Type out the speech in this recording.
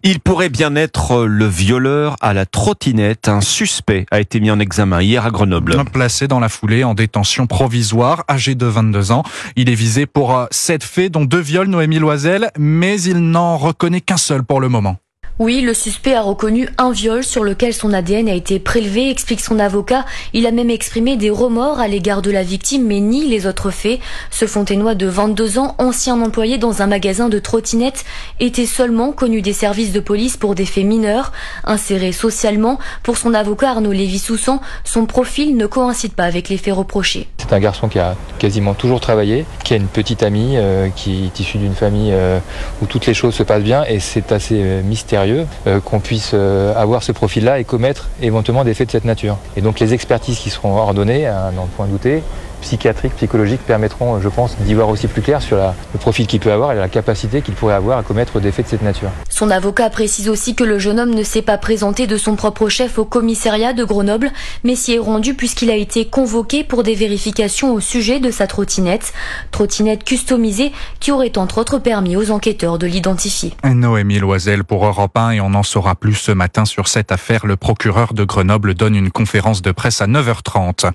Il pourrait bien être le violeur à la trottinette. Un suspect a été mis en examen hier à Grenoble. Placé dans la foulée en détention provisoire, âgé de 22 ans. Il est visé pour 7 faits, dont 2 viols, Noémie Loisel, mais il n'en reconnaît qu'un seul pour le moment. Oui, le suspect a reconnu un viol sur lequel son ADN a été prélevé, explique son avocat. Il a même exprimé des remords à l'égard de la victime, mais nie les autres faits. Ce Fontainois de 22 ans, ancien employé dans un magasin de trottinettes, était seulement connu des services de police pour des faits mineurs. Inséré socialement, pour son avocat Arnaud Lévy-Soussan, son profil ne coïncide pas avec les faits reprochés. C'est un garçon qui a quasiment toujours travaillé, qui a une petite amie, qui est issue d'une famille où toutes les choses se passent bien, et c'est assez mystérieux qu'on puisse avoir ce profil-là et commettre éventuellement des faits de cette nature. Et donc les expertises qui seront ordonnées, à n'en point douter, psychiatriques, psychologiques, permettront, je pense, d'y voir aussi plus clair sur le profil qu'il peut avoir et la capacité qu'il pourrait avoir à commettre des faits de cette nature. Son avocat précise aussi que le jeune homme ne s'est pas présenté de son propre chef au commissariat de Grenoble, mais s'y est rendu puisqu'il a été convoqué pour des vérifications au sujet de sa trottinette customisée qui aurait entre autres permis aux enquêteurs de l'identifier. Noémie Loisel pour Europe 1, et on en saura plus ce matin sur cette affaire. Le procureur de Grenoble donne une conférence de presse à 9h30.